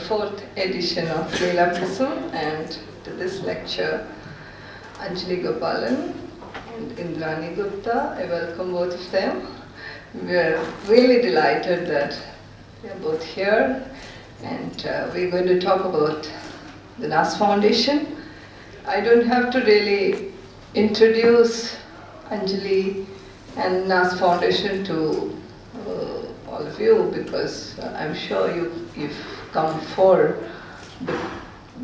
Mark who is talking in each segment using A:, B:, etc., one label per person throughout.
A: fourth edition of LILA PRISM, and to this lecture, Anjali Gopalan and Indrani Gupta. I welcome both of them. We are really delighted that they are both here, and we're going to talk about the NAS Foundation. I don't have to really introduce Anjali and NAS Foundation to all of you, because I'm sure you've come for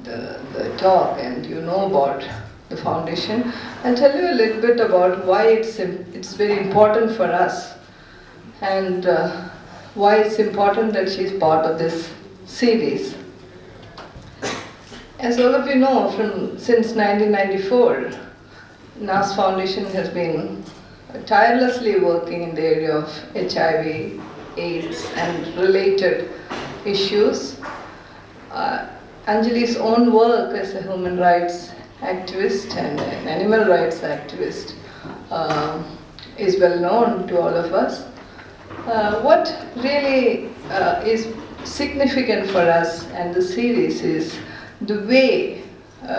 A: the talk and you know about the foundation. I'll tell you a little bit about why it's very important for us, and why it's important that she's part of this series. As all of you know, since 1994, NAS Foundation has been tirelessly working in the area of HIV, AIDS and related issues. Anjali's own work as a human rights activist and an animal rights activist is well known to all of us. What really is significant for us and the series is the way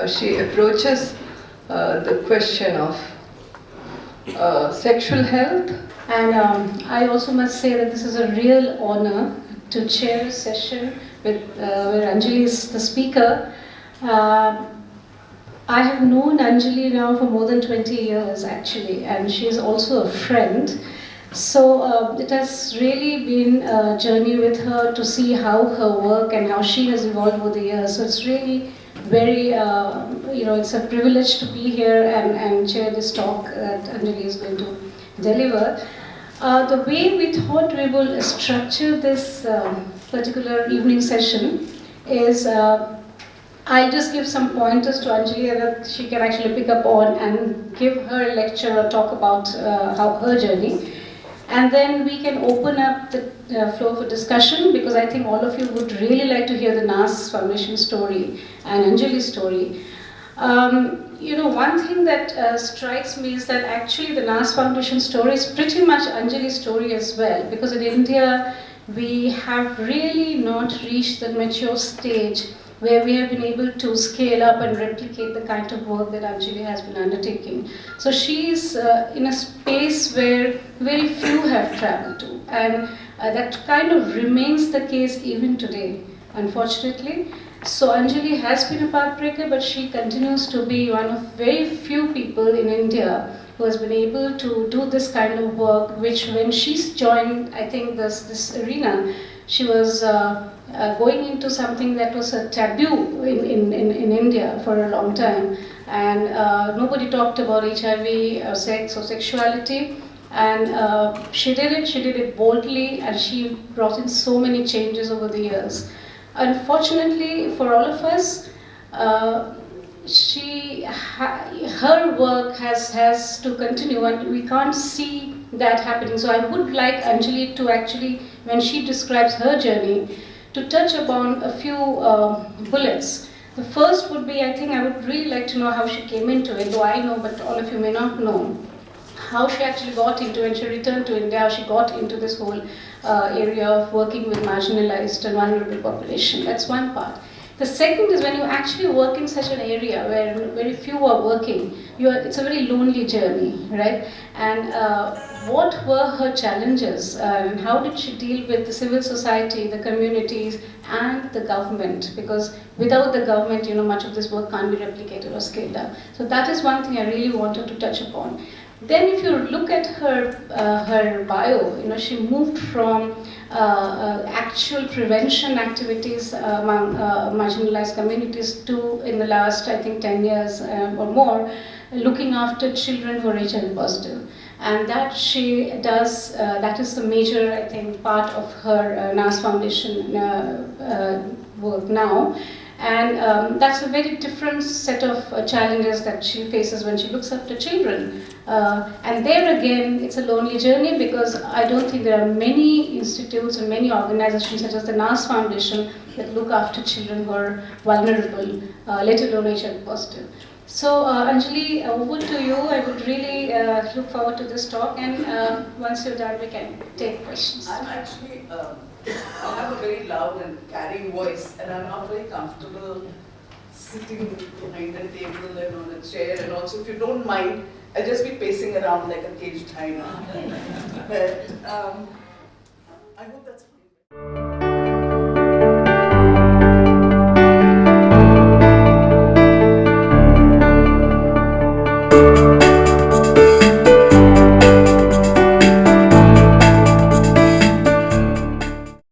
A: she approaches the question of sexual health.
B: And I also must say that this is a real honor to chair a session with where Anjali is the speaker. I have known Anjali now for more than 20 years actually, and she is also a friend. So it has really been a journey with her to see how her work and how she has evolved over the years. So it's really very, it's a privilege to be here and share this talk that Anjali is going to deliver. The way we thought we will structure this particular evening session is I'll just give some pointers to Anjali that she can actually pick up on and give her lecture or talk about how her journey. And then we can open up the floor for discussion, because I think all of you would really like to hear the NAS Foundation story and Anjali's story. One thing that strikes me is that actually the NAS Foundation story is pretty much Anjali's story as well, because in India we have really not reached the mature stage where we have been able to scale up and replicate the kind of work that Anjali has been undertaking. So she's in a space where very few have traveled to, and that kind of remains the case even today, unfortunately. So Anjali has been a pathbreaker, but she continues to be one of very few people in India who has been able to do this kind of work, which when she's joined, I think this arena, she was going into something that was a taboo in India for a long time, and nobody talked about HIV or sex or sexuality, and she did it boldly, and she brought in so many changes over the years. Unfortunately for all of us, her work has to continue, and we can't see that happening. So I would like Anjali to actually, when she describes her journey, to touch upon a few bullets. The first would be, I think I would really like to know how she came into it, though I know, but all of you may not know, how she actually got into, when she returned to India, how she got into this whole area of working with marginalized and vulnerable population. That's one part. The second is, when you actually work in such an area where very few are working, it's a very lonely journey, right? And what were her challenges, and how did she deal with the civil society, the communities, and the government? Because without the government, much of this work can't be replicated or scaled up. So that is one thing I really wanted to touch upon. Then if you look at her bio, she moved from actual prevention activities among marginalized communities to, in the last, I think, 10 years or more, looking after children who are HIV positive. And that she does, that is the major, I think, part of her NAS Foundation work now. And that's a very different set of challenges that she faces when she looks after children. And there again, it's a lonely journey, because I don't think there are many institutes and many organizations such as the NAS Foundation that look after children who are vulnerable, let alone HIV positive. So Anjali, over to you. I would really look forward to this talk, and once you're done, we can take questions.
C: I'm actually, I have a very loud and carrying voice, and I'm not very comfortable sitting behind a table and on a chair, and also if you don't mind, I'll just be pacing around like a caged hyena. But I hope that's